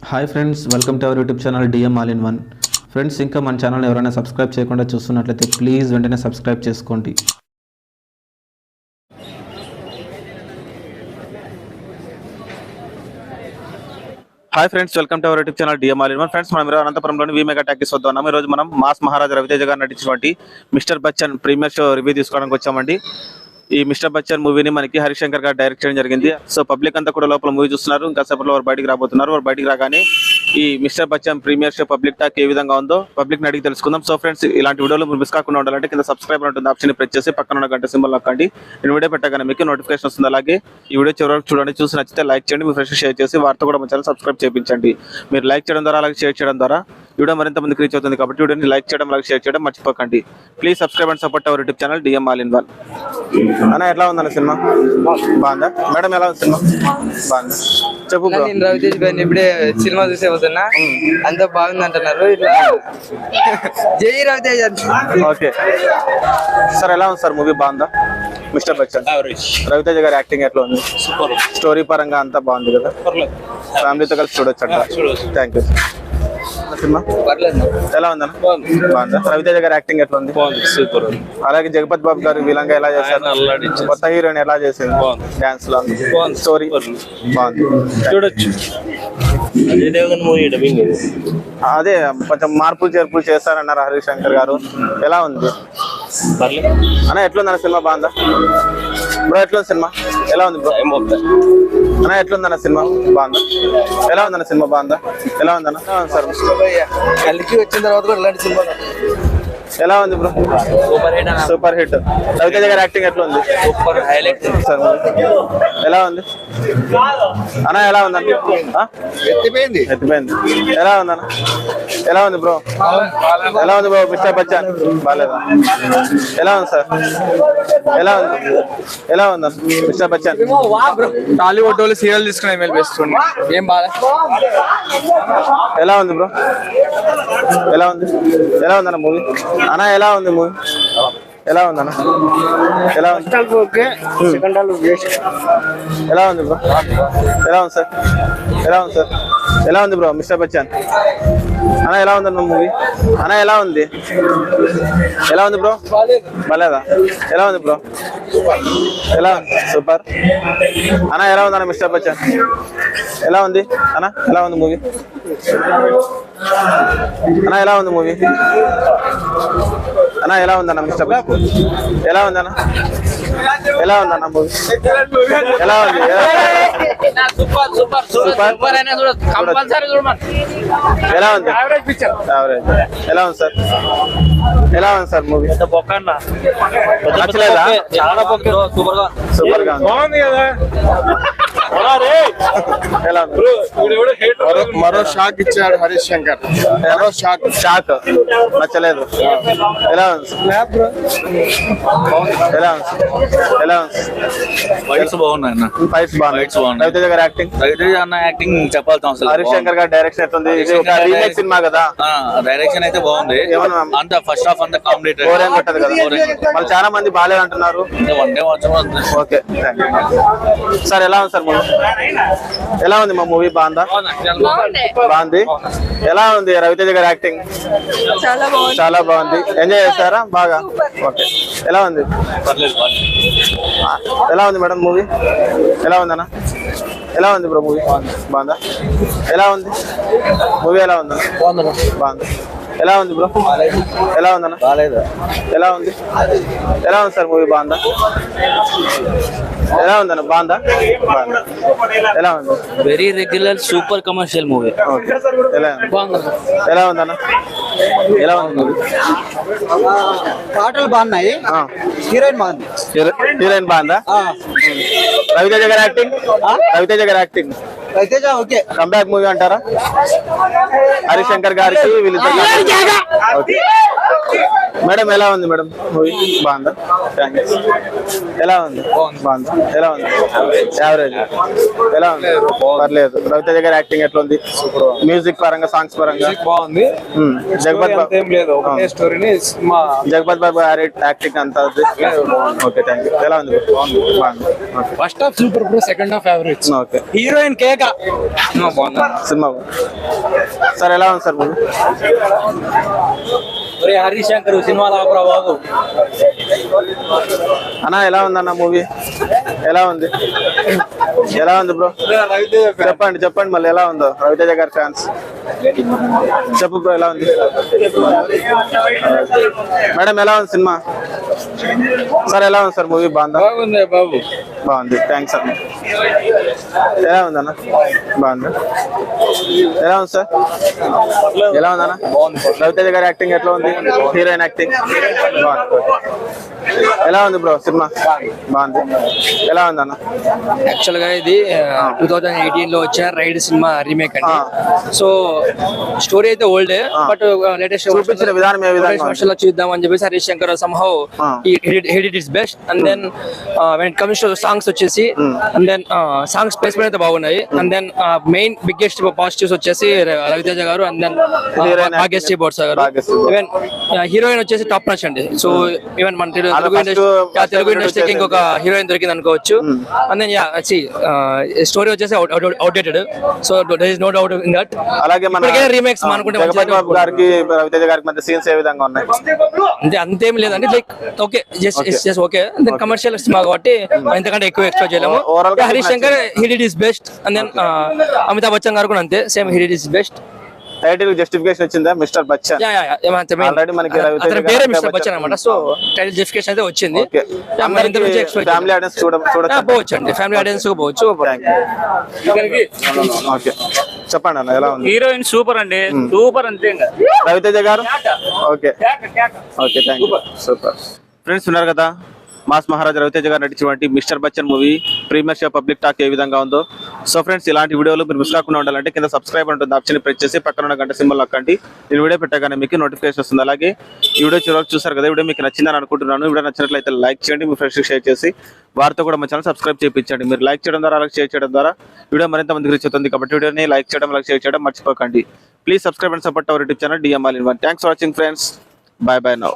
Hi friends, welcome to our YouTube channel DM all in one. Friends, ఇంకా మన channel ఎవరైనా subscribe చేయకుండా చూస్తున్నట్లయితే ప్లీజ్ వెంటనే సబ్స్క్రైబ్ చేసుకోండి. Hi friends, welcome to our YouTube channel DM all in one. Friends, మనం అనంతపురంలోని వి mega talkies వద్ద ఉన్నాం. ఈ రోజు మనం మాస్ మహారాజా రవితేజ గారు నటించినటువంటి mister Bachchan premiere show review తీసుకోవడానికి వచ్చామండి. ఈ మిస్టర్ బచ్చన్ మూవీని మనకి హరిశంకర్ గారు డైరెక్ట్ చేయడం జరిగింది. సో పబ్లిక్ అంతా కూడా లోపల మూవీ చూస్తున్నారు. ఇంకా సేపట్లో వారు బయటికి రాబోతున్నారు. వారు బయటికి రాగానే ఈ mister Bachchan premiere show public talk ఏ విధంగా ఉందో పబ్లిక్ అడిగి తెలుసుకుందాం. సో ఫ్రెండ్స్, ఇలాంటి వీడియోలు మీరు మిస్ కాకుండా ఉండాలంటే కింద సబ్స్క్రైబ్ ఉంటుంది ఆప్షన్ ప్రెస్ చేసి పక్కన ఉన్న గంట సింబల్ నొక్కండి. నేను వీడియో పెట్టగానే మీకు నోటిఫికేషన్ వస్తుంది. అలాగే ఈ వీడియో చివరి వరకు చూడండి. చూసి నచ్చితే లైక్ చేయండి, మీ ఫ్రెండ్స్ షేర్ చేసి వారితో కూడా మన ఛానల్ సబ్స్క్రైబ్ చేయించండి. మీరు లైక్ చేయడం ద్వారా అలాగే షేర్ చేయడం ద్వారా వీడియో మరింత మందికి రీచ్ అవుతుంది. కాబట్టి వీడియోని లైక్ చేయడం అలాగే షేర్ చేయడం మర్చిపోకండి. Please subscribe and support our YouTube channel DM all in one. అన్న, ఎట్లా ఉందన్న సినిమా? బాగుందా మేడం? ఎలా ఉంది సినిమా? బాగుందా? చెప్పు. నేను రవితేజ్ గారిని ఇప్పుడే సినిమా చూసే పోతున్నా, అంత బాగుంది అంటున్నారు. ఇట్లా జై రవితేజ్. ఓకే సార్, ఎలా ఉంది సార్ మూవీ? బాగుందా? మిస్టర్ బచ్చన్ రవితేజ గారి యాక్టింగ్ ఎట్లా ఉంది? సూపర్. స్టోరీ పరంగా అంతా బాగుంది కదా? ఫ్యామిలీతో కలిసి చూడొచ్చు అంట. Thank you. సినిమా ఎలా ఉందన్న? బాగుందా? రవితేజ గారి యాక్టింగ్ ఎట్లా ఉంది? సూపర్. అలాగే జగపత్ బాబు గారు విలంగా ఎలా చేశారు? కొత్త హీరోయిన్ ఎలా చేసింది? డాన్స్ లో స్టోరీ బాగుంది, చూడొచ్చు. అదే కొంచెం మార్పులు చేర్పులు చేస్తారన్నారు హరిశంకర్ గారు. ఎలా ఉంది అన్న? ఎట్లుందన్న సినిమా? బాగుందా బ్రో? ఎట్లుంది సినిమా? ఎలా ఉంది బ్రో అన్న? ఎట్లుందన్న సినిమా? బాగుందా? ఎలా ఉందన్న సినిమా? బాగుందా? ఎలా ఉందన్న సార్? కలికి వచ్చిన తర్వాత కూడా ఇలాంటి సినిమా ఎలా ఉంది బ్రో? Super hit. రవితేజ గారి యాక్టింగ్ ఎట్లా ఉంది? సూపర్ హైలైట్ సార్ ఎలా ఉంది అన్న? ఎలా ఉందన్న? ఎత్తిపోయింది. ఎలా ఉందన్న? ఎలా ఉంది బ్రో? ఎలా ఉంది బ్రో? మిస్టర్ బచ్చన్ బాగాలేదా? ఎలా ఉంది సార్? ఎలా ఉంది? ఎలా ఉందన్న మిస్టర్ బచ్చన్? టాలీవుడ్ వాళ్ళు సీరియల్ తీసుకుని ఎమ్మెల్యే వేస్తుంది. ఏం బాగా ఎలా ఉంది బ్రో? ఎలా ఉంది? ఎలా ఉందన్న మూవీ అన్న? ఎలా ఉంది మూవీ? ఎలా ఉందన్న? ఎలా ఉంది? ఎలా ఉంది బ్రో? ఎలా ఉంది సార్? ఎలా ఉంది సార్? ఎలా ఉంది బ్రో మిస్టర్ బచ్చన్ అన్న? ఎలా ఉందన్న మూవీ అన్న? ఎలా ఉంది? ఎలా ఉంది బ్రో? బాలేదా? ఎలా ఉంది బ్రో? ఎలా ఉంది? సూపర్ అన్న. ఎలా ఉందన్న మిస్టర్ బచ్చన్? ఎలా ఉంది అన్న? ఎలా ఉంది మూవీ అన్న? ఎలా ఉంది మూవీ అన్న? ఎలా ఉందన్న మిస్టర్ బచ్చన్? ఎలా ఉందన్న? ఎలా ఉందన్న మూవీ? ఎలా ఉంది? ఎలా ఉంది? యావరేజ్. ఎలా ఉంది సార్? ఎలా ఉంది సార్ మూవీ? నచ్చలేదా? సూపర్ గా ఉంది. ఎలా ఉంది? మరో షాక్ ఇచ్చాడు హరిశంకర్. మరో షాక్ నచ్చలేదు. ఎలా ఉంది? ఎలా ఉంది? ఎలా ఉంది? ఫైట్స్ బాగున్నాయి అన్న. ఫైట్స్ బాగున్నాయి. రవితేజ గారి యాక్టింగ్, రవితేజ అన్న యాక్టింగ్ చెప్పాల్సిన అవసరం లేదు. హరిశంకర్ గారి డైరెక్షన్ ఎట్లుంది? ఇది ఒక రీమేక్ సినిమా కదా? డైరెక్షన్ అయితే బాగుంది. ఏమన్నా అంత ఫస్ట్ హాఫ్ అంతా కాంప్లీట్ బోరేం కొట్టదు కదా? వాళ్ళు చాలా మంది బాగాలేదు అంటున్నారు. One day watch. Okay sir, ఎలా ఉంది సార్ మూవీ? ఎలా ఉంది మా మూవీ? బాగుందా? బాగుంది. ఎలా ఉంది రవితేజ గారి యాక్టింగ్? చాలా బాగుంది. ఎంజాయ్ చేస్తారా బాగా? ఓకే. ఎలా ఉంది? ఎలా ఉంది మేడం మూవీ? ఎలా ఉందన్న? ఎలా ఉంది బ్రో మూవీ? బాగుందా? ఎలా ఉంది మూవీ? ఎలా ఉందా? బాగుంది. ఎలా ఉంది బ్రో? ఎలా ఉందన్న? ఎలా ఉంది? ఎలా ఉంది సార్ మూవీ? బాగుందా? ఎలా ఉందన్న? బాగుందా? ఎలా ఉంది? Very regular super commercial movie. ఎలా ఎలా ఉందన్న? ఎలా ఉంది మూవీ? పాటలు బాగున్నాయి, హీరోయిన్ బాగుంది. హీరోయిన్ బాగుందా? రవితేజ గారి యాక్టింగ్? రవితేజ గారి acting Ravi Teja okay. Comeback movie అంటారా? హరిశంకర్ గారికి వీళ్ళిద్దరు. మేడం ఎలా ఉంది మేడం మూవీ? బాగుందా? ఎలా ఉంది? బాగుంది. ఎలా ఉంది? యావరేజ్. ఎలా ఉంది? పర్లేదు. రవితేజ గారి యాక్టింగ్ ఎట్లా ఉంది? మ్యూజిక్ పరంగా, సాంగ్స్ పరంగా బాగుంది. జగపత్ బాబు జగపత్ బాబు గారి యాక్టింగ్ అంతా ఓకే. Thank you. ఎలా ఉంది? బాగుంది. First half super bro, second half average. Okay. Heroine కేక సినిమా సార్ ఎలా ఉంది సార్ మూవీ? హరిశంకర్ సినిమా బాబు అన్న ఎలా ఉంది అన్న మూవీ? ఎలా ఉంది? ఎలా ఉంది బ్రో? చెప్పండి మళ్ళీ ఎలా ఉందో. రవితేజ గారి ఫ్యాన్స్ చెప్పు బ్రో, ఎలా ఉంది? మేడం ఎలా ఉంది సినిమా? సార్ ఎలా ఉంది సార్ మూవీ? బాగుందా? బాగుంది బాబు. బాగుంది, థ్యాంక్స్ అన్న. ఎలా ఉంది అన్న? బాగుంది. ఎలా ఉంది సార్? ఎలా ఉంది అన్న? రవితేజ గారి యాక్టింగ్ ఎట్లా ఉంది? హీరోయిన్ యాక్టింగ్ బాగుంది. ఎలా ఉంది బ్రో సినిమా? బాగుంది. ఎలా ఉంది అన్న? యాక్చువల్ గా ఇది 2018 లో వచ్చే రైడ్ సినిమా రీమేక్ అండి. సో స్టోరీ అయితే ఓల్డ్ బట్ లేటెస్ట్ చూపించిన విధానం ఏ విధంగా ఉంది? వర్షన్ లో చూద్దాం అని చెప్పేసి Harish Shankar somehow he did his best and then when it comes to songs వచ్చేసి and then songs placement అయితే బాగున్నాయి and then main biggest positives వచ్చేసి రవితేజ గారు and then భాగ్యశ్రీ బోర్సా గారు. ఈవెన్ హీరోయిన్ వచ్చేసి టాప్ నచ్ అండి. సో ఈవెన్ మన తెలుగు ఇండస్ట్రీకి ఇంకొక హీరోయిన్ దొరికింది అనుకోవచ్చు. అండ్ దెన్ స్టోరీ వచ్చేసి outdated. So there is no doubt in that. అలాగే మన రీమేక్స్ అనుకుంటే జగపతి బాబు గారికి రవితేజ గారికి మధ్య సీన్స్ ఏ విధంగా ఉన్నాయి? అంటే అంతేం లేదండి, like okay just okay. Then commercial cinema కాబట్టి ఇంతకంటే ఎక్కువ ఎక్స్పెక్ట్ చేయలేము. Harish Shankar he did his best and then Amitabh Bachchan garu కూడా అంతే, same he did his best. Title justification వచ్చిందా? మిస్టర్ బచ్చన్ ఆల్రెడీ మనకి రవితేజ గారు పేరే మిస్టర్ బచ్చన్ అన్నమాట. సో టైటిల్ జస్టిఫికేషన్ అయితే వచ్చింది. ఫ్యామిలీ ఆడియన్స్ పోవచ్చు అండి, ఫ్యామిలీ ఆడియన్స్ పోవచ్చు. ఓకే చెప్పండి అన్న ఎలా ఉంది? హీరోయిన్ సూపర్ అండి, సూపర్ అంతే. రవితేజ గారు okay okay thank you super. Friends ఉన్నారు కదా, మాస్ మహారాజా రవితేజ గారు నటించినటువంటి mister Bachchan movie premiere show public talk ఏ విధంగా ఉందో. సో ఫ్రెండ్స్ ఇలాంటి వీడియోలు మీరు మిస్ కాకుండా ఉండాలంటే కింద సబ్స్క్రైబ్ ఉంటుంది ఆప్షన్ ప్రెస్ చేసి పక్కన ఉన్న గంట సింబల్ నొక్కండి. నేను వీడియో పెట్టగానే మీకు నోటిఫికేషన్ వస్తుంది. అలాగే ఈ వీడియో చివరికి చూసారు కదా, వీడియో మీకు నచ్చిందని అనుకుంటున్నాను. వీడియో నచ్చినట్లయితే లైక్ చేయండి, మీ ఫ్రెండ్స్కి షేర్ చేసి వారితో కూడా మా ఛానల్ సబ్స్క్రైబ్ చేయించండి. మీరు లైక్ చేయడం ద్వారా అలాగే షేర్ చేయడం ద్వారా వీడియో మరింత మందికి రీచ్ అవుతుంది. కాబట్టి వీడియోని లైక్ చేయడం అలాగే షేర్ చేయడం మర్చిపోకండి. Please subscribe and support our YouTube channel DMR All in One. Thanks for watching friends. By by now.